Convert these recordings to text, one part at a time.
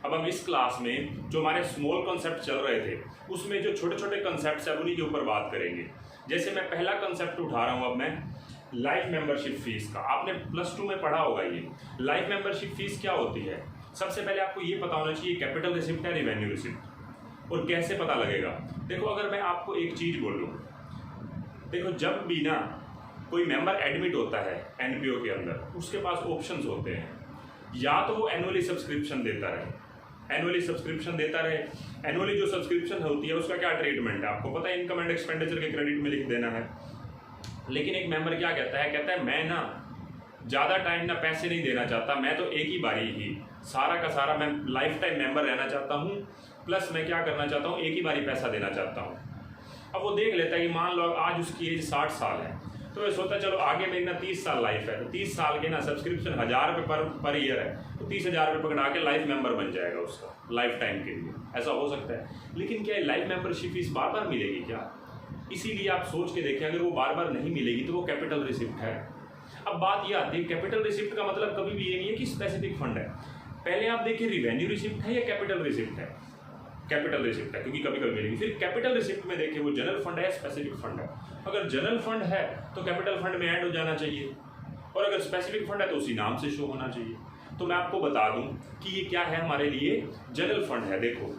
अब हम इस क्लास में जो हमारे स्मॉल कॉन्सेप्ट चल रहे थे उसमें जो छोटे छोटे कॉन्सेप्ट्स हैं उन्हीं के ऊपर बात करेंगे। जैसे मैं पहला कॉन्सेप्ट उठा रहा हूँ अब मैं लाइफ मेंबरशिप फीस का। आपने +2 में पढ़ा होगा ये लाइफ मेंबरशिप फीस क्या होती है। सबसे पहले आपको ये पता होना चाहिए कैपिटल रिसिप्ट है रिवेन्यू रिसिप्ट, और कैसे पता लगेगा। देखो अगर मैं आपको एक चीज़ बोलूँ, देखो जब भी ना कोई मेंबर एडमिट होता है एनपीओ के अंदर, उसके पास ऑप्शंस होते हैं। या तो वो एनुअली सब्सक्रिप्शन देता रहे, एनुअली जो सब्सक्रिप्शन होती है उसका क्या ट्रीटमेंट है आपको पता है, इनकम एंड एक्सपेंडिचर के क्रेडिट में लिख देना है। लेकिन एक मेंबर क्या कहता है मैं ना ज़्यादा टाइम ना पैसे नहीं देना चाहता, मैं तो एक ही बारी ही सारा का सारा मैं लाइफ टाइम मेंबर रहना चाहता हूँ, प्लस मैं क्या करना चाहता हूँ एक ही बारी पैसा देना चाहता हूँ। अब वो देख लेता है कि मान लो आज उसकी एज 60 साल है, तो वह सोचता चलो आगे मेरी ना 30 साल लाइफ है, तो 30 साल के ना सब्सक्रिप्शन 1000 रुपये पर ईयर है, तो 30,000 रुपये पकड़ा के लाइफ मेंबर बन जाएगा उसका लाइफ टाइम के लिए। ऐसा हो सकता है। लेकिन क्या लाइफ मेंबरशिप फीस बार बार मिलेगी क्या? इसीलिए आप सोच के देखें, अगर वो बार बार नहीं मिलेगी तो वो कैपिटल रिसिप्ट है। अब बात ये आती है कैपिटल रिसिप्ट का मतलब कभी भी ये नहीं है कि स्पेसिफिक फंड है। पहले आप देखिए रिवेन्यू रिसिप्ट है या कैपिटल रिसिप्ट है। कैपिटल रिसिप्ट है क्योंकि कभी कभी मिलेगी। फिर कैपिटल रिसिप्ट में देखिए वो जनरल फंड है स्पेसिफिक फंड है। अगर जनरल फंड है तो कैपिटल फंड में ऐड हो जाना चाहिए, और अगर स्पेसिफिक फंड है तो उसी नाम से शो होना चाहिए। तो मैं आपको बता दूं कि ये क्या है हमारे लिए, जनरल फंड है। देखो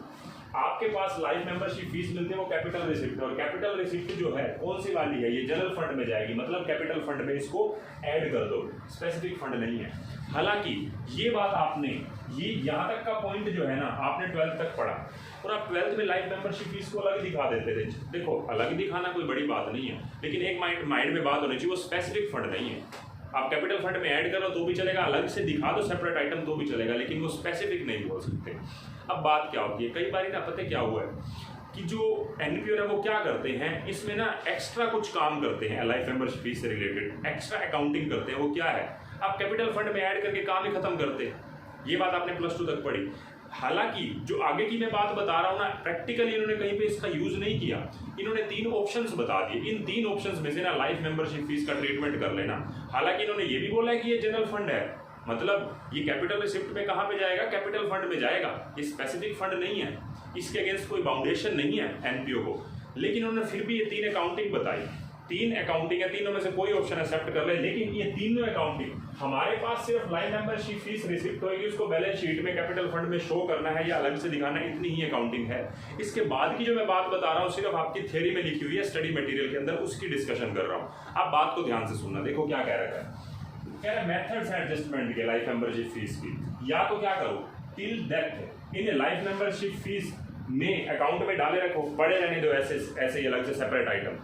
आपके पास लाइफ मेंबरशिप फीस मिलती है वो कैपिटल रिसिप्ट, और कैपिटल रिसिप्ट जो है कौन सी वाली है, ये जनरल फंड में जाएगी, मतलब कैपिटल फंड में इसको ऐड कर दो, स्पेसिफिक फंड नहीं है। हालांकि ये बात आपने ये यहाँ तक का पॉइंट जो है ना आपने 12th तक पढ़ा, और आप 12th में लाइफ मेंबरशिप फीस को अलग दिखा देते थे। देखो अलग दिखाना कोई बड़ी बात नहीं है, लेकिन एक माइंड में बात होनी चाहिए वो स्पेसिफिक फंड नहीं है। आप कैपिटल फंड में ऐड करो तो भी चलेगा, अलग से दिखा दो सेपरेट आइटम तो भी चलेगा, लेकिन वो स्पेसिफिक नहीं बोल सकते। अब बात क्या होती है, कई बार ना पता क्या हुआ है कि जो एनपीओ है वो क्या करते हैं, इसमें ना एक्स्ट्रा कुछ काम करते हैं लाइफ मेंबरशिप फीस से रिलेटेड, एक्स्ट्रा अकाउंटिंग करते हैं। वो क्या है, आप कैपिटल फंड में ऐड करके काम ही खत्म करते हैं। ये बात आपने +2 तक पढ़ी। हालांकि जो आगे की मैं बात बता रहा हूँ ना, प्रैक्टिकली इन्होंने कहीं पे इसका यूज नहीं किया। इन्होंने 3 ऑप्शंस बता दिए, इन 3 ऑप्शंस में से ना लाइफ मेंबरशिप फीस का ट्रीटमेंट कर लेना। हालांकि इन्होंने ये भी बोला है कि ये जनरल फंड है, मतलब ये कैपिटल रिसिप्ट में कहाँ पे जाएगा, कैपिटल फंड में जाएगा, ये स्पेसिफिक फंड नहीं है, इसके अगेंस्ट कोई बाउंडेशन नहीं है एनपीओ को। लेकिन उन्होंने फिर भी ये 3 अकाउंटिंग बताई। 3 अकाउंटिंग है, तीनों में से कोई ऑप्शन एक्सेप्ट कर ले, लेकिन ये तीनों अकाउंटिंग हमारे पास सिर्फ लाइफ मेंबरशिप फीस रिसिप्ट होगी, उसको बैलेंस शीट में कैपिटल फंड में शो करना है या अलग से दिखाना है, इतनी ही अकाउंटिंग है। इसके बाद की जो मैं बात बता रहा हूँ सिर्फ आपकी थ्योरी में लिखी हुई है स्टडी मटेरियल के अंदर, उसकी डिस्कशन कर रहा हूँ। आप बात को ध्यान से सुनना। देखो क्या कह रहा है, कह रहा है मेथड्स एडजस्टमेंट के लाइफ मेंबरशिप फीस की, या तो क्या करो till death in life membership fees में अकाउंट में डाले रखो, पड़े रहने दो ऐसे ही अलग से सेपरेट आइटम,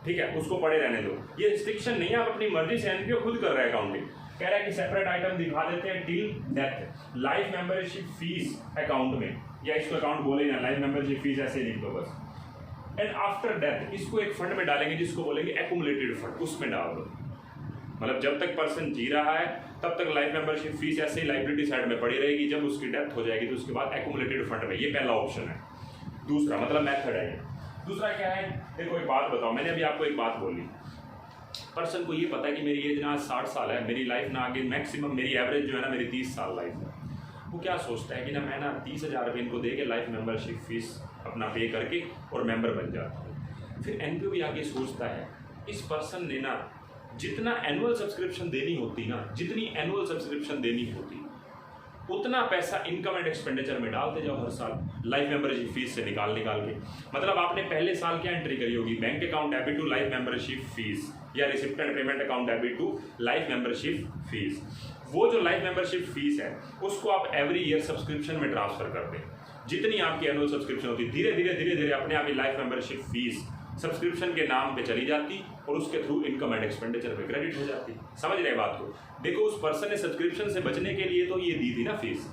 ठीक है, उसको पड़े रहने दो। ये रिस्ट्रिक्शन नहीं है, आप अपनी मर्जी से एनपीओ खुद कर रहा है अकाउंटिंग। कह रहा है कि सेपरेट आइटम दिखा देते हैं till death life membership fees account में, या इसको अकाउंट बोले ना, लाइफ मेंबरशिप फीस ऐसे लिख दो बस। एंड आफ्टर डेथ इसको एक फंड में डालेंगे जिसको बोलेंगे एक्यूमुलेटेड फंड, उसमें डाल दो। मतलब जब तक पर्सन जी रहा है तब तक लाइफ मेंबरशिप फीस ऐसे ही लाइबिलिटी साइड में पड़ी रहेगी, जब उसकी डेथ हो जाएगी तो उसके बाद एक्यूमुलेटेड फंड में। ये पहला ऑप्शन है। दूसरा मतलब मेथड है। दूसरा क्या है, देखो एक बात बताओ, मैंने अभी आपको एक बात बोली, पर्सन को ये पता है कि मेरी एज ना 60 साल है, मेरी लाइफ ना आगे मैक्सिमम मेरी एवरेज जो है ना मेरी 30 साल लाइफ है। वो क्या सोचता है कि ना मैं ना 30,000 रुपये इनको दे के लाइफ मेंबरशिप फीस अपना पे करके और मेंबर बन जाता हूँ। फिर एनपीओ भी आगे सोचता है इस पर्सन ने ना जितना एनुअल सब्सक्रिप्शन देनी होती ना, जितनी एनुअल सब्सक्रिप्शन देनी होती उतना पैसा इनकम एंड एक्सपेंडिचर में डालते जाओ हर साल लाइफ मेंबरशिप फीस से निकाल के। मतलब आपने पहले साल क्या एंट्री करी होगी, bank account debit to life membership fees, या receipt and payment account debit to life membership fees. वो जो लाइफ मेंबरशिप फीस है उसको आप एवरी ईयर सब्सक्रिप्शन में ट्रांसफर कर दें। जितनी आपकी एनुअल सब्सक्रिप्शन होती धीरे धीरे अपने आप ही लाइफ मेंबरशिप फीस सब्सक्रिप्शन के नाम पे चली जाती और उसके थ्रू इनकम एंड एक्सपेंडिचर में क्रेडिट हो जाती। समझ रहे बात को? देखो उस पर्सन ने सब्सक्रिप्शन से बचने के लिए तो ये दी थी ना फीस,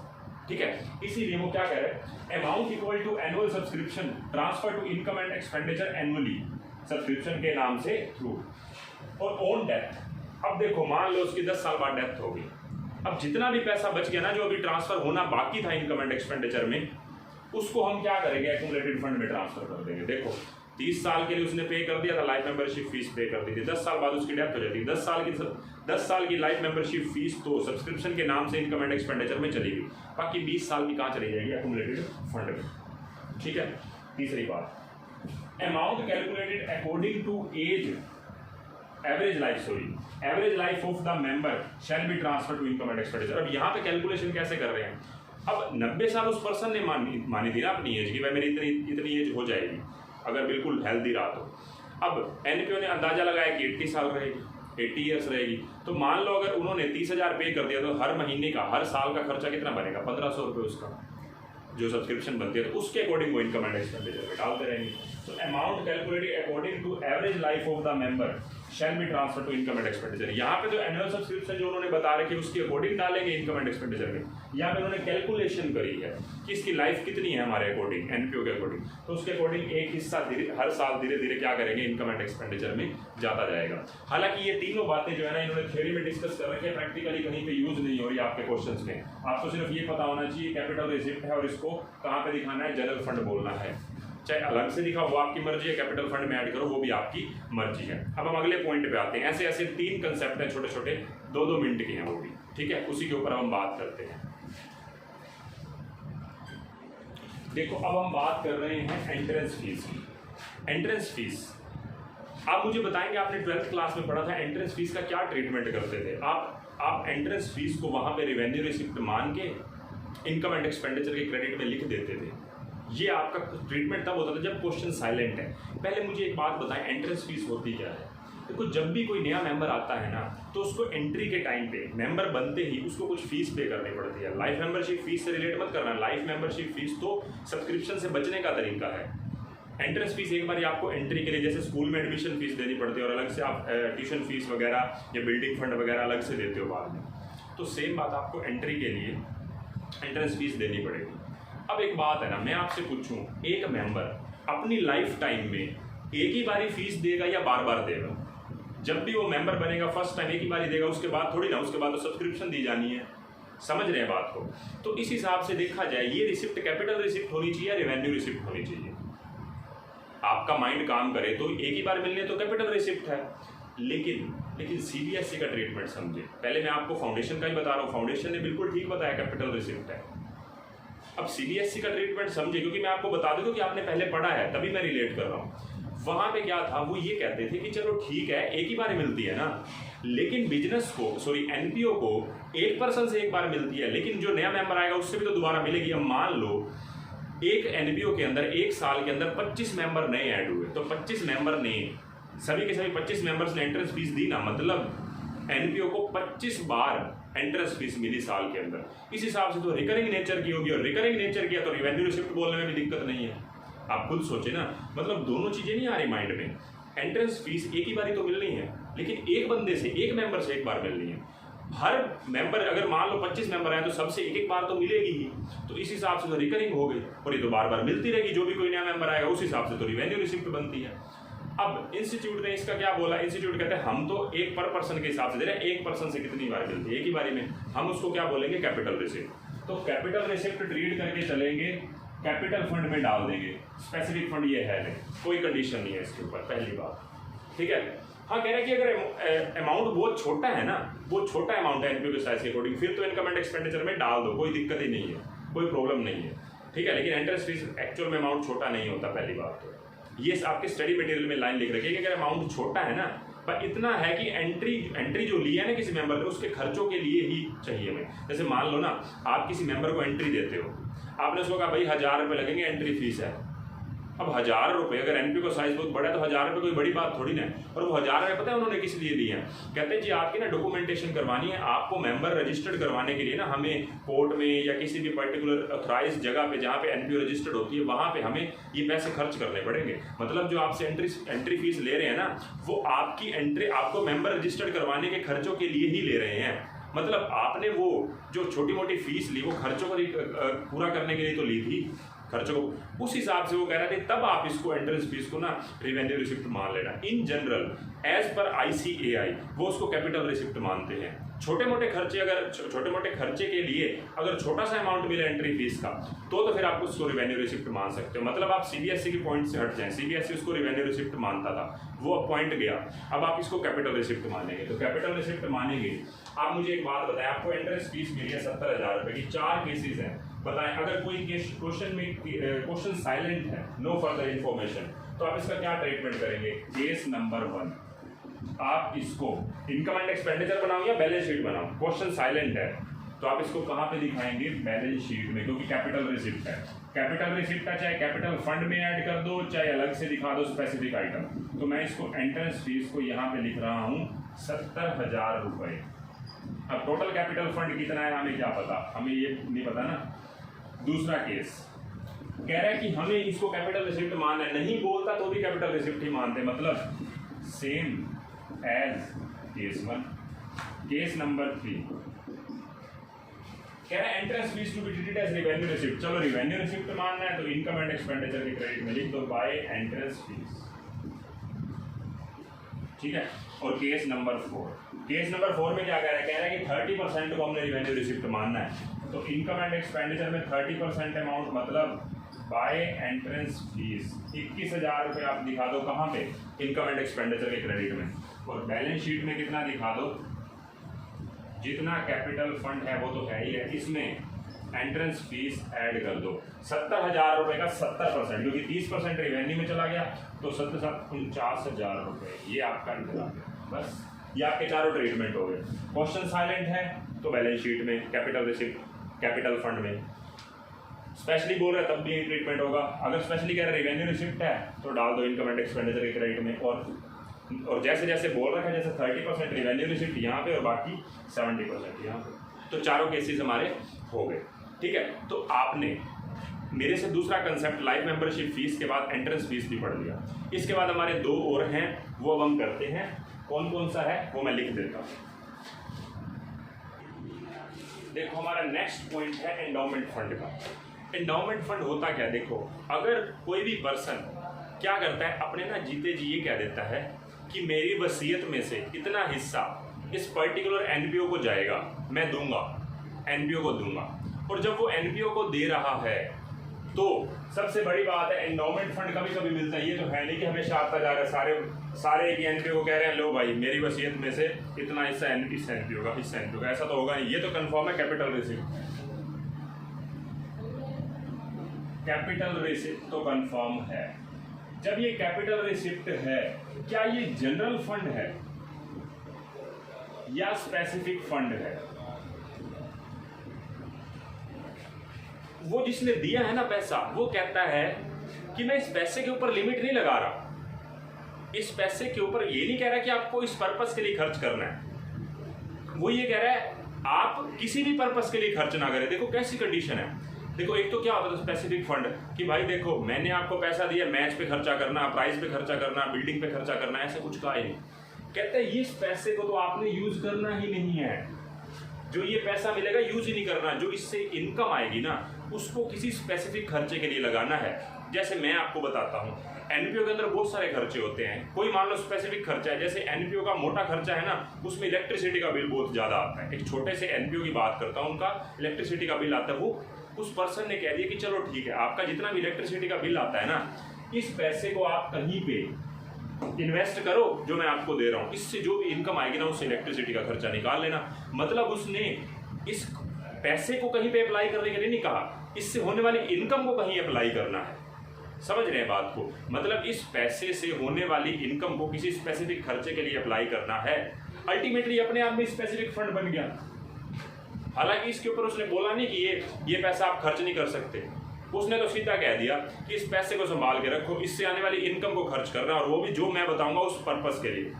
ठीक है, इसीलिए वो क्या कह रहे हैं, amount equal to annual subscription transfer to income and expenditure annually subscription के नाम से थ्रू। और ऑन डेथ, अब देखो मान लो उसकी 10 साल बाद डेथ हो गई, अब जितना भी पैसा बच गया ना जो अभी ट्रांसफर होना बाकी था इनकम एंड एक्सपेंडिचर में, उसको हम क्या करेंगे, एक्यूमुलेटेड फंड में ट्रांसफर कर देंगे। देखो 30 साल के लिए उसने पे कर दिया था, लाइफ मेंबरशिप फीस पे कर दी थी, 10 साल बाद उसकी डेथ हो जाती है, 10 साल की लाइफ मेंबरशिप फीस तो सब्सक्रिप्शन के नाम से इनकम एंड एक्सपेंडिचर में चली गई, बाकी 20 साल की कहाँ चली जाएगी, एक्युमुलेटेड फंड में। ठीक है। तीसरी बात, amount calculated according to age average life of the member shall be transfer to income and expenditure. अब यहाँ पे कैलकुलेशन कैसे कर रहे हैं, अब 90 साल उस पर्सन ने मानी थी ना अपनी एज की, भाई मेरी इतनी एज हो जाएगी अगर बिल्कुल हेल्दी रहा तो। अब एनपीओ ने अंदाजा लगाया कि 80 साल रहेगी, 80 ईयर्स रहेगी, तो मान लो अगर उन्होंने 30,000 पे कर दिया तो हर महीने का, हर साल का खर्चा कितना बनेगा, 1500 रुपये उसका जो सब्सक्रिप्शन बनती है, तो उसके अकॉर्डिंग वो इनकम एंड एक्सपेंडिचर में डालते रहेंगे। तो amount calculated according to average life of the member shall be transfer to income and expenditure. यहाँ पे जो एनुअल सब्सक्रिप्शन जो उन्होंने बता रखे उसके अकॉर्डिंग डालेंगे इनकम एंड एक्सपेंडिचर में। यहाँ पे उन्होंने कैलकुलेशन करी है कि इसकी लाइफ कितनी है हमारे अकॉर्डिंग, एनपीओ के अकॉर्डिंग, तो उसके अकॉर्डिंग एक हिस्सा हर साल धीरे धीरे क्या करेंगे, इनकम एंड एक्सपेंडिचर में जाता जाएगा। हालांकि ये तीनों बातें जो है ना इन्होंने थ्योरी में डिस्कस कर रखे हैं, प्रैक्टिकली कहीं पे यूज नहीं हो रही आपके क्वेश्चंस में। आपको सिर्फ ये पता होना चाहिए कैपिटल रिसिप्ट है और इसको कहाँ पे दिखाना है, जनरल फंड बोलना है, चाहे अलग से दिखा वो आपकी मर्जी है, कैपिटल फंड में ऐड करो वो भी आपकी मर्जी है। अब हम अगले पॉइंट पे आते हैं। ऐसे ऐसे 3 कंसेप्ट हैं छोटे छोटे, 2-2 मिनट के हैं वो भी, ठीक है, उसी के ऊपर हम बात करते हैं। देखो अब हम बात कर रहे हैं एंट्रेंस फीस की। एंट्रेंस फीस आप मुझे बताएंगे, आपने 12th क्लास में पढ़ा था एंट्रेंस फीस का क्या ट्रीटमेंट करते थे आप एंट्रेंस फीस को वहां पे रेवेन्यू रिसिप्ट मान के इनकम एंड एक्सपेंडिचर के क्रेडिट में लिख देते थे। ये आपका ट्रीटमेंट तब होता था जब क्वेश्चन साइलेंट है। पहले मुझे एक बात बताएं, एंट्रेंस फीस होती क्या है। देखो जब भी कोई नया मेंबर आता है ना तो उसको एंट्री के टाइम पे, मेंबर बनते ही उसको कुछ फीस पे करनी पड़ती है। लाइफ मेंबरशिप फीस से रिलेट मत करना, लाइफ मेंबरशिप फीस तो सब्सक्रिप्शन से बचने का तरीका है। एंट्रेंस फीस एक बार आपको एंट्री के लिए, जैसे स्कूल में एडमिशन फीस देनी पड़ती है और अलग से आप ट्यूशन फीस वगैरह या बिल्डिंग फंड वगैरह अलग से देते हो बाद में, तो सेम बात आपको एंट्री के लिए एंट्रेंस फीस देनी पड़ेगी। अब एक बात है ना, मैं आपसे पूछूं, एक मेंबर अपनी लाइफ टाइम में एक ही बारी फीस देगा या बार बार देगा? जब भी वो मेंबर बनेगा फर्स्ट टाइम एक ही बारी देगा, उसके बाद थोड़ी ना, उसके बाद तो सब्सक्रिप्शन दी जानी है। समझ रहे हैं बात को? तो इस हिसाब से देखा जाए ये रिसिप्ट कैपिटल रिसिप्ट होनी चाहिए या रेवेन्यू रिसिप्ट होनी चाहिए? आपका माइंड काम करे तो एक ही बार मिलने तो कैपिटल रिसिप्ट है, लेकिन सीबीएसई का ट्रीटमेंट समझे। पहले मैं आपको फाउंडेशन का ही बता रहा हूँ, फाउंडेशन ने बिल्कुल ठीक बताया कैपिटल रिसिप्ट है। अब सीबीएसई का ट्रीटमेंट समझे, क्योंकि मैं आपको बता दूं कि आपने पहले पढ़ा है तभी मैं रिलेट कर रहा हूँ। वहां पे क्या था, वो ये कहते थे कि चलो ठीक है एक ही बार मिलती है ना, लेकिन बिजनेस को, सॉरी एनपीओ को एक पर्सन से एक बार मिलती है, लेकिन जो नया मेंबर आएगा उससे भी तो दोबारा मिलेगी। अब मान लो एक एनपीओ के अंदर एक साल के अंदर 25 मेंबर नए ऐड हुए, तो 25 मेंबर ने, सभी के सभी 25 मेंबर्स ने एंट्रेंस फीस दी ना, मतलब एनपीओ को 25 बार एंट्रेंस फीस मिली साल के अंदर। इस हिसाब से तो रिकरिंग नेचर की होगी, और रिकरिंग नेचर की है तो रेवेन्यू रिसिप्ट बोलने में भी दिक्कत नहीं है। आप खुद सोचे ना, मतलब दोनों चीजें नहीं आ रही माइंड में। एंट्रेंस फीस एक ही बारी तो मिलनी है, लेकिन एक बंदे से, एक मेंबर से एक बार मिलनी है। हर मेंबर अगर मान लो 25 मेंबर हैं तो सबसे एक एक बार तो मिलेगी ही, तो इस हिसाब से तो रिकरिंग हो गई, और ये तो बार बार मिलती रहेगी। जो भी कोई नया मेंबर आएगा उस हिसाब से तो रेवेन्यू रिसिप्ट बनती है। अब इंस्टीट्यूट ने इसका क्या बोला, इंस्टीट्यूट कहते हैं हम तो एक पर पर्सन के हिसाब से दे रहे हैं, एक पर्सन से कितनी बार मिलती है, एक ही बारी में, हम उसको क्या बोलेंगे, कैपिटल रिसिप्ट। तो कैपिटल रिसिप्ट ट्रीट करके चलेंगे, कैपिटल फंड में डाल देंगे। स्पेसिफिक फंड ये है नहीं, कोई कंडीशन नहीं है इसके ऊपर, पहली बात, ठीक है। हाँ, कह रहे हैं कि अगर अमाउंट बहुत छोटा है ना, बहुत छोटा अमाउंट है एनपीओ के साइज के अकॉर्डिंग, फिर तो इनकम एंड एक्सपेंडिचर में डाल दो, कोई दिक्कत ही नहीं है, कोई प्रॉब्लम नहीं है, ठीक है। लेकिन एंट्रेंस फीस एक्चुअल में अमाउंट छोटा नहीं होता, पहली बात तो ये आपके स्टडी मटेरियल में लाइन लिख रखी है कि अगर अमाउंट छोटा है ना, पर इतना है कि एंट्री जो ली है ना किसी मेंबर ने, उसके खर्चों के लिए ही चाहिए हमें। जैसे मान लो ना, आप किसी मेंबर को एंट्री देते हो, आपने उसको कहा भाई 1000 रुपये लगेंगे, एंट्री फीस है। अब 1000 रुपये, अगर एनपीओ का साइज बहुत बड़ा है तो 1000 रुपये कोई बड़ी बात थोड़ी ना है। और वो 1000 रुपये पता है उन्होंने किस लिए दिए हैं? कहते हैं जी आपकी ना डॉक्यूमेंटेशन करवानी है, आपको मेंबर रजिस्टर्ड करवाने के लिए ना हमें कोर्ट में या किसी भी पर्टिकुलर ऑथराइज जगह पे जहाँ पे एनपीओ रजिस्टर्ड होती है वहाँ पे हमें ये पैसे खर्च करने पड़ेंगे। मतलब जो आपसे एंट्री फीस ले रहे हैं ना, वो आपकी एंट्री, आपको मेंबर रजिस्टर्ड करवाने के खर्चों के लिए ही ले रहे हैं। मतलब आपने वो जो छोटी मोटी फीस ली वो खर्चों को पूरा करने के लिए तो ली थी, खर्चों को, उस हिसाब से वो कह रहे थे तब आप इसको एंट्रेंस फीस को ना रेवेन्यू रिसिप्ट मान लेना। In general as per ICAI वो उसको कैपिटल रिसिप्ट मानते हैं। छोटे मोटे खर्चे, अगर छोटे मोटे खर्चे के लिए अगर छोटा सा अमाउंट मिले एंट्री फीस का, तो फिर आप उसको रिवेन्यू रिसिप्ट मान सकते हो। मतलब आप सीबीएसई के पॉइंट से हट जाएं, सीबीएसई उसको रिवेन्यू रिसिप्ट मानता था, वो पॉइंट गया, अब आप इसको कैपिटल रिसिप्ट मानेंगे। तो कैपिटल रिसिप्ट मानेंगे। आप मुझे एक बात बताएं, आपको एंट्रेंस फीस मिली है 70,000 रुपये की, 4 केसेज हैं, बताएं अगर कोई क्वेश्चन साइलेंट है, नो फर्दर इन्फॉर्मेशन, तो आप इसका क्या ट्रीटमेंट करेंगे? केस नंबर 1 आप इसको इनकम एंड एक्सपेंडिचर बनाओ या बैलेंस शीट बनाओ, क्वेश्चन साइलेंट है तो आप इसको कहाँ पे दिखाएंगे? बैलेंस शीट में, क्योंकि कैपिटल रिसिप्ट है। कैपिटल रिसिप्ट का चाहे कैपिटल फंड में ऐड कर दो, चाहे अलग से दिखा दो स्पेसिफिक आइटम। तो मैं इसको एंट्रेंस फीस को यहाँ पे लिख रहा हूँ 70,000 रुपये। अब टोटल कैपिटल फंड कितना है हमें क्या पता, हमें ये नहीं पता ना। दूसरा केस कह रहा है कि हमें इसको कैपिटल रिसिप्ट मानना है, नहीं बोलता तो भी कैपिटल रिसिप्ट ही मानते, मतलब same as case 1। Case number 3 कह रहा है entrance fees to be treated as revenue receipt. चलो रिवेन्यू रिसिप्ट मानना है तो इनकम एंड एक्सपेंडिचर के क्रेडिट में लिख दो बाय एंट्रेंस फीस, ठीक है। और केस नंबर 4 में क्या कह रहा है? कह रहा है कि 30% को हमने रिवेन्यू रिसिप्ट मानना है, तो इनकम एंड एक्सपेंडिचर में 30% अमाउंट मतलब बाय एंट्रेंस फीस 21,000 रुपये आप दिखा दो, कहाँ पे? इनकम एंड एक्सपेंडिचर के क्रेडिट में। और बैलेंस शीट में कितना दिखा दो? जितना कैपिटल फंड है वो तो है ही है, इसमें एंट्रेंस फीस ऐड कर दो 70,000 रुपये का 70%, क्योंकि 30% रिवेन्यू में चला गया, तो 49,000 रुपये ये आपका निकल आ गया। बस ये आपके चारों ट्रीटमेंट हो गए। क्वेश्चन साइलेंट है तो बैलेंस शीट में, कैपिटल रिसिप्ट कैपिटल फंड में, स्पेशली बोल रहे तब भी यही ट्रीटमेंट होगा। अगर स्पेशली कह रहे रिवेन्यू रिसिप्ट है तो डाल दो इनकम एंड एक्सपेंडिचर के क्रेडिट में। और जैसे जैसे बोल रखा है, जैसे 30% रिवेन्यू रिसिप्ट यहाँ पे और बाकी 70% यहाँ पे, तो चारों केसेस हमारे हो गए, ठीक है। तो आपने मेरे से दूसरा कंसेप्ट लाइफ मेंबरशिप फीस के बाद एंट्रेंस फीस भी पढ़ लिया। इसके बाद हमारे 2 और हैं, वो अब हम करते हैं। कौन कौन सा है वो मैं लिख देता हूँ। देखो हमारा नेक्स्ट पॉइंट है एंडाउमेंट फंड का। एंडाउमेंट फंड होता क्या? देखो अगर कोई भी पर्सन क्या करता है, अपने ना जीते जी ये कह देता है कि मेरी वसीयत में से इतना हिस्सा इस पर्टिकुलर एनपीओ को जाएगा, मैं दूंगा, एनपीओ को दूंगा। और जब वो एनपीओ को दे रहा है तो सबसे बड़ी बात है एंडाउमेंट फंड कभी कभी मिलता है। ये तो है नहीं कि हमेशा आता जा रहा है, सारे एक एनपीओ को कह रहे हैं लो भाई मेरी वसीयत में से इतना हिस्सा इस एनपीओ का, इस एनपीओ का, ऐसा तो होगा नहीं। ये तो कंफर्म है कैपिटल रिसिप्ट, कैपिटल रिसिप्ट तो कंफर्म है। जब ये कैपिटल रिसिप्ट है, क्या ये जनरल फंड है या स्पेसिफिक फंड है? वो जिसने दिया है ना पैसा, वो कहता है कि मैं इस पैसे के ऊपर लिमिट नहीं लगा रहा, इस पैसे के ऊपर ये नहीं कह रहा कि आपको इस पर्पस के लिए खर्च करना है, वो ये कह रहा है आप किसी भी पर्पस के लिए खर्च ना करें। देखो कैसी कंडीशन है। देखो एक तो क्या होता है स्पेसिफिक फंड कि भाई देखो मैंने आपको पैसा दिया, मैच पे खर्चा करना, प्राइस पे खर्चा करना, बिल्डिंग पे खर्चा करना, ऐसा कुछ कहा ही नहीं। कहते हैं इस पैसे को तो आपने यूज करना ही नहीं है, जो ये पैसा मिलेगा यूज ही नहीं करना, जो इससे इनकम आएगी ना उसको किसी स्पेसिफिक खर्चे के लिए लगाना है। जैसे मैं आपको बताता हूँ, एनपीओ के अंदर बहुत सारे खर्चे होते हैं। कोई मान लो स्पेसिफिक खर्चा है, जैसे एनपीओ का मोटा खर्चा है ना, उसमें इलेक्ट्रिसिटी का बिल बहुत ज़्यादा आता है। एक छोटे से एनपीओ की बात करता हूँ, उनका इलेक्ट्रिसिटी का बिल आता है, वो उस पर्सन ने कह दिया कि चलो ठीक है आपका जितना भी इलेक्ट्रिसिटी का बिल आता है ना, इस पैसे को आप कहीं पे इन्वेस्ट करो जो मैं आपको दे रहा हूँ, इससे जो भी इनकम आएगी ना उससे इलेक्ट्रिसिटी का खर्चा निकाल लेना। मतलब उसने इस पैसे को कहीं पे अप्लाई करने के लिए नहीं कहा, इससे होने वाली इनकम को कहीं अप्लाई करना है। समझ रहे हैं बात को? मतलब इस पैसे से होने वाली इनकम को किसी स्पेसिफिक खर्चे के लिए अप्लाई करना है। अल्टीमेटली अपने आप में स्पेसिफिक फंड बन गया। हालांकि इसके ऊपर उसने बोला नहीं कि ये पैसा आप खर्च नहीं कर सकते, उसने तो सीधा कह दिया कि इस पैसे को संभाल के रखो, इससे आने वाली इनकम को खर्च करना, और वो भी जो मैं बताऊंगा उस पर्पस के लिए।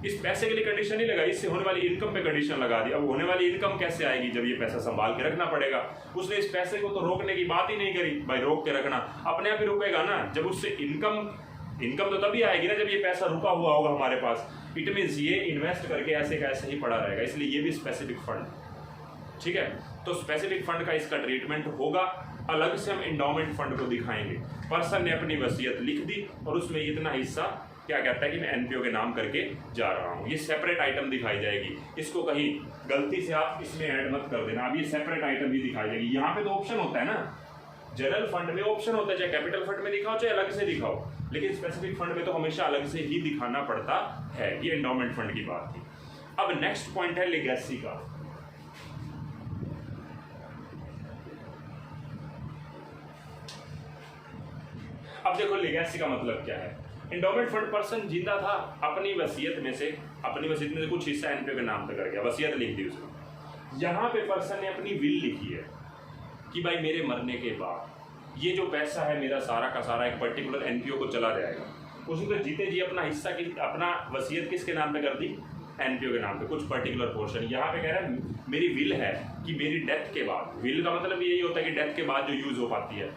इस पैसे के लिए कंडीशन नहीं लगा, इससे होने वाली इनकम पे कंडीशन लगा दी। अब होने वाली इनकम कैसे आएगी जब ये पैसा संभाल के रखना पड़ेगा। उसने इस पैसे को तो रोकने की बात ही नहीं करी, भाई रोक के रखना, अपने आप ही रुकेगा ना जब उससे इनकम तो तभी आएगी ना जब ये पैसा रुका हुआ होगा हमारे पास। इट मीन्स ये इन्वेस्ट करके ऐसे का ऐसे ही पड़ा रहेगा, इसलिए ये भी स्पेसिफिक फंड, ठीक है। तो स्पेसिफिक फंड का इसका ट्रीटमेंट होगा। अलग से हम एंडाउमेंट फंड को दिखाएंगे। पर्सन ने अपनी वसीयत लिख दी और उसमें इतना हिस्सा क्या कहता है कि मैं एनपीओ के नाम करके जा रहा हूँ। ये सेपरेट आइटम दिखाई जाएगी, इसको कहीं गलती से आप इसमें ऐड मत कर देना। अब ये सेपरेट आइटम ही दिखाई जाएगी। यहाँ पे तो ऑप्शन होता है ना, जनरल फंड में ऑप्शन होता है, चाहे कैपिटल फंड में दिखाओ चाहे अलग से दिखाओ, लेकिन स्पेसिफिक फंड में तो हमेशा अलग से ही दिखाना पड़ता है। ये एंडोमेंट फंड की बात थी। अब नेक्स्ट पॉइंट है लेगेसी का। अब देखो लेगेसी का मतलब क्या है। एंडोमेंट फंड पर्सन जिंदा था, अपनी वसीयत में से कुछ हिस्सा एनपीओ के नाम पे कर गया, वसीयत लिख दी उसने। यहाँ पे पर्सन ने अपनी विल लिखी है कि भाई मेरे मरने के बाद ये जो पैसा है मेरा सारा का सारा एक पर्टिकुलर एनपीओ को चला जाएगा। उसने तो जीते जी अपना हिस्सा अपना वसीयत किसके नाम पे कर दी, एनपीओ के नाम पे, कुछ पर्टिकुलर पोर्शन। यहाँ पे कह रहा है मेरी विल है कि मेरी डेथ के बाद, विल का मतलब यही होता है कि डेथ के बाद जो यूज हो पाती है।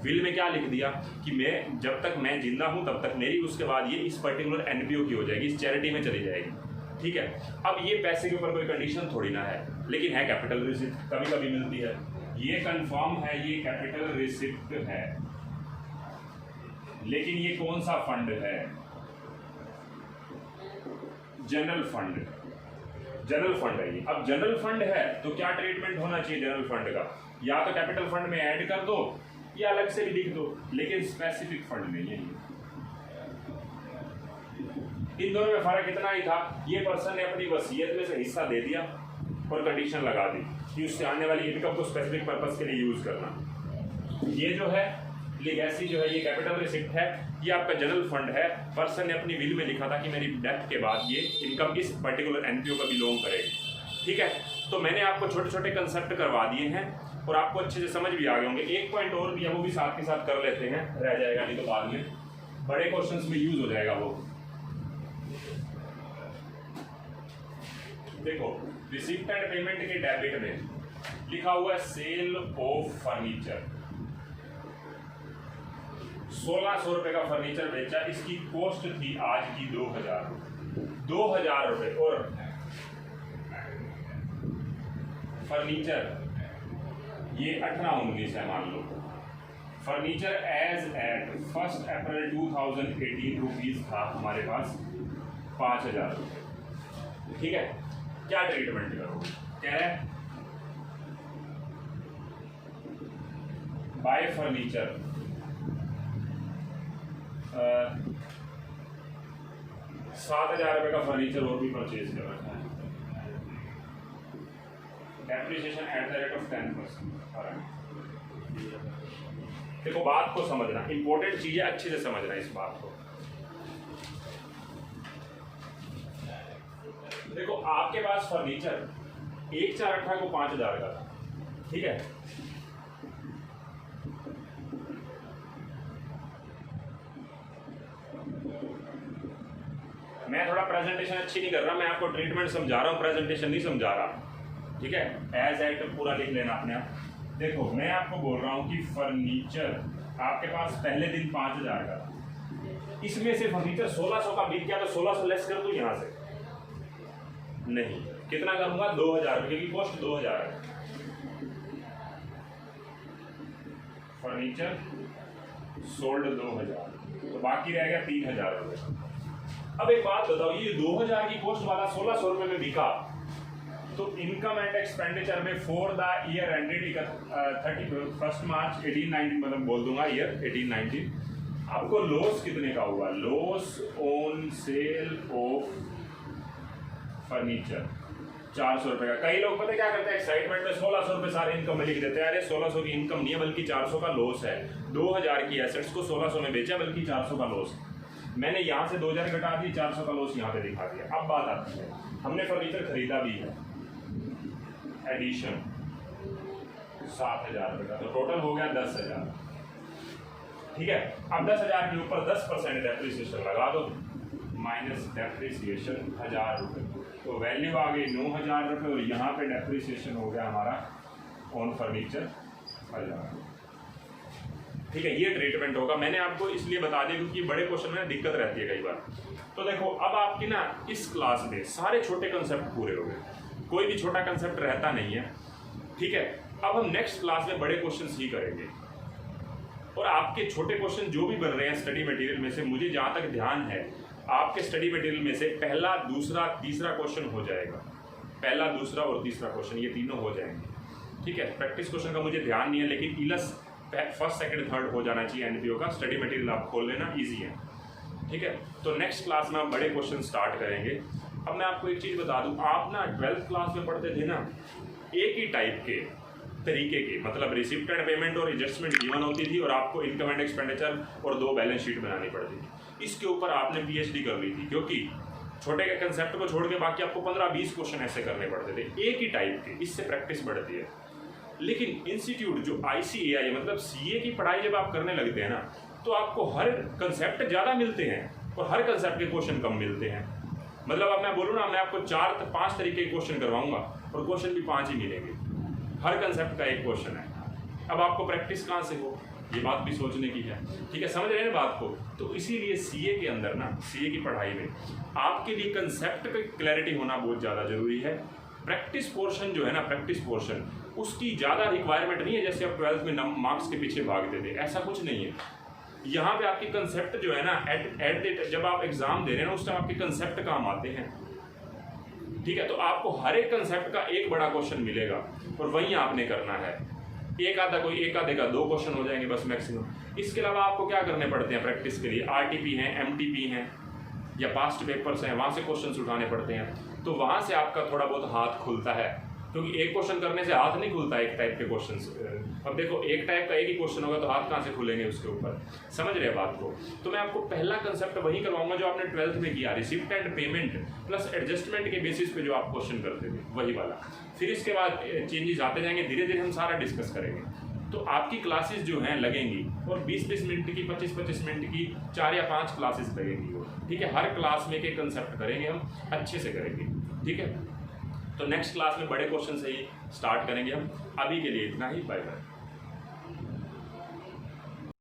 विल में क्या लिख दिया कि मैं जब तक मैं जिंदा हूँ तब तक मेरी, उसके बाद ये इस पर्टिकुलर एनपीओ की हो जाएगी, इस चैरिटी में चली जाएगी। ठीक है, अब ये पैसे के ऊपर कोई कंडीशन थोड़ी ना है, लेकिन है कैपिटल रिसिप्ट, कभी कभी मिलती है। ये कंफर्म है, ये कैपिटल रिसिप्ट है, लेकिन ये कौन सा फंड है, जनरल फंड। जनरल फंड है ये। अब जनरल फंड है तो क्या ट्रीटमेंट होना चाहिए जनरल फंड का, या तो कैपिटल फंड में ऐड कर दो या अलग से भी लिख दो, लेकिन स्पेसिफिक फंड में नहीं। इन दोनों में फर्क इतना ही था, ये पर्सन ने अपनी वसीयत में से हिस्सा दे दिया और कंडीशन लगा दी कि उससे आने वाली इनकम को स्पेसिफिक पर्पस के लिए यूज करना। ये जो है लीगेसी जो है, ये कैपिटल रिसिप्ट है, ये आपका जनरल फंड है। पर्सन ने अपनी विल में लिखा था कि मेरी डेथ के बाद ये इनकम इस पर्टिकुलर एनपीओ का बिलोंग करेगी। ठीक है, तो मैंने आपको छोटे छोटे कंसेप्ट करवा दिए हैं और आपको अच्छे से समझ भी आ गए होंगे। एक पॉइंट और भी है, वो भी साथ के साथ कर लेते हैं, रह जाएगा नहीं तो बाद में बड़े क्वेश्चंस में यूज हो जाएगा वो। देखो रिसिप्ट एंड पेमेंट के डेबिट में लिखा हुआ है सेल ऑफ फर्नीचर। 1600 रुपए का फर्नीचर बेचा, इसकी कॉस्ट थी आज की 2000 रुपए। 2000 रुपए और फर्नीचर ये 18-19 है मान लो। फर्नीचर एज एट 1 अप्रैल 2018 रुपीज था हमारे पास 5000 रुपये। ठीक है, क्या ट्रीटमेंट करोगे, कह रहे हैं बाय फर्नीचर 7000 रुपये का फर्नीचर और भी परचेज कर रखा है, depreciation at the rate of 10%। देखो बात को समझना, इंपॉर्टेंट चीज है, अच्छे से समझना इस बात को। देखो आपके पास फर्नीचर 1/4 को 5000 का था, ठीक है, मैं थोड़ा प्रेजेंटेशन अच्छी नहीं कर रहा, मैं आपको ट्रीटमेंट समझा रहा हूँ, प्रेजेंटेशन नहीं समझा रहा। ठीक है, एज एट पूरा लिख लेना अपने आप। देखो मैं आपको बोल रहा हूँ कि फर्नीचर आपके पास पहले दिन 5000 का था, इसमें से फर्नीचर 1600 का बिक गया तो 1600 लेस कर दूं यहाँ से, नहीं कितना करूंगा 2000 रुपये की कॉस्ट 2000 है। फर्नीचर सोल्ड 2000 तो बाकी रह गया 3000 रुपये। अब एक बात बताओ, ये 2000 की कॉस्ट वाला 1600 रुपये में बिका तो इनकम एंड एक्सपेंडिचर में फॉर द ईयर एंडेड 31 मार्च 1819 मतलब बोल दूंगा ईयर 1819 आपको लॉस कितने का हुआ, loss on sale of furniture 400 रुपये का। कई लोग पता क्या करते हैं, एक्साइटमेंट में 1600 रुपये सारे इनकम में लिख देते हैं, अरे 1600 की इनकम नहीं है बल्कि 400 का लॉस है। 2000 की एसेट्स को 1600 में बेचा बल्कि 400 का लॉस। मैंने यहाँ से 2000 घटा दी, 400 का लॉस यहाँ पे दिखा दिया। अब बात आती है, हमने फर्नीचर खरीदा भी है, एडिशन 7000 रुपये का, तो टोटल हो गया 10000। ठीक है, अब 10000 के ऊपर 10% डेप्रिसिएशन लगा दो, माइनस डेप्रिसिएशन 1000 रुपये, तो वैल्यू आ गई 9000 रुपये और यहाँ पे डेप्रिसिएशन हो गया हमारा ऑन फर्नीचर 1000। ठीक है, ये ट्रीटमेंट होगा। मैंने आपको इसलिए बता दिया क्योंकि बड़े क्वेश्चन में दिक्कत रहती है कई बार। तो देखो अब आपकी ना इस क्लास में सारे छोटे कंसेप्ट पूरे हो गए, कोई भी छोटा कंसेप्ट रहता नहीं है। ठीक है, अब हम नेक्स्ट क्लास में बड़े क्वेश्चंस ही करेंगे। और आपके छोटे क्वेश्चन जो भी बन रहे हैं स्टडी मटेरियल में से, मुझे जहाँ तक ध्यान है आपके स्टडी मटेरियल में से पहला, दूसरा, तीसरा क्वेश्चन हो जाएगा। पहला, दूसरा और तीसरा क्वेश्चन ये तीनों हो जाएंगे। ठीक है, प्रैक्टिस क्वेश्चन का मुझे ध्यान नहीं है, लेकिन इलस फर्स्ट, सेकंड, थर्ड हो जाना चाहिए एनपीओ का। स्टडी मटेरियल आप खोल लेना, ईजी है। ठीक है, तो नेक्स्ट क्लास में हम बड़े क्वेश्चन स्टार्ट करेंगे। अब मैं आपको एक चीज़ बता दूं, आप ना 12th क्लास में पढ़ते थे ना, एक ही टाइप के तरीके की, मतलब रिसिप्ट एंड पेमेंट और एडजस्टमेंट गिवन होती थी और आपको इनकम एंड एक्सपेंडिचर और 2 बैलेंस शीट बनानी पड़ती थी। इसके ऊपर आपने पीएचडी कर ली थी, क्योंकि छोटे के कंसेप्ट को छोड़ के बाकी आपको 15-20 क्वेश्चन ऐसे करने पड़ते थे एक ही टाइप के। इससे प्रैक्टिस बढ़ती है। लेकिन इंस्टीट्यूट जो ICAI मतलब CA की पढ़ाई जब आप करने लगते हैं ना, तो आपको हर कंसेप्ट ज़्यादा मिलते हैं और हर कंसेप्ट के क्वेश्चन कम मिलते हैं। मतलब अब मैं बोलूँ ना, मैं आपको 4-5 तरीके के क्वेश्चन करवाऊंगा और क्वेश्चन भी 5 ही मिलेंगे। हर कंसेप्ट का एक क्वेश्चन है। अब आपको प्रैक्टिस कहाँ से हो, ये बात भी सोचने की है। ठीक है, समझ रहे हैं बात को? तो इसीलिए CA के अंदर ना, CA की पढ़ाई में आपके लिए कंसेप्ट पे क्लैरिटी होना बहुत ज़्यादा जरूरी है। प्रैक्टिस पोर्शन जो है ना, प्रैक्टिस पोर्शन उसकी ज़्यादा रिक्वायरमेंट नहीं है जैसे आप 12th में मार्क्स के पीछे भागते थे, ऐसा कुछ नहीं है। यहाँ पे आपके कंसेप्ट जो है ना, एट जब आप एग्जाम दे रहे हैं ना, उस टाइम आपके कंसेप्ट काम आते हैं। ठीक है, तो आपको हर एक कंसेप्ट का एक बड़ा क्वेश्चन मिलेगा और वही आपने करना है। एक आधे का 2 क्वेश्चन हो जाएंगे बस मैक्सिमम। इसके अलावा आपको क्या करने पड़ते हैं प्रैक्टिस के लिए? RTP हैं, MTP हैं या पास्ट पेपर्स हैं, वहाँ से क्वेश्चन उठाने पड़ते हैं। तो वहाँ से आपका थोड़ा बहुत हाथ खुलता है, क्योंकि एक क्वेश्चन करने से हाथ नहीं खुलता एक टाइप के क्वेश्चन। अब देखो, एक टाइप का एक ही क्वेश्चन होगा तो हाथ कहाँ से खुलेंगे उसके ऊपर? समझ रहे हैं बात को? तो मैं आपको पहला कंसेप्ट वही करवाऊंगा जो आपने 12th में किया, receipt and payment plus adjustment के बेसिस पे जो आप क्वेश्चन करते थे, वही वाला। फिर इसके बाद चेंजेस आते जाएंगे, धीरे धीरे हम सारा डिस्कस करेंगे। तो आपकी क्लासेस जो हैं लगेंगी, और 20-20 मिनट की, 25-25 मिनट की 4 या 5 क्लासेस लगेंगी वो। ठीक है, हर क्लास में एक कंसेप्ट करेंगे, हम अच्छे से करेंगे। ठीक है, तो नेक्स्ट क्लास में बड़े क्वेश्चन से ही स्टार्ट करेंगे हम। अभी के लिए इतना ही, बाय बाय।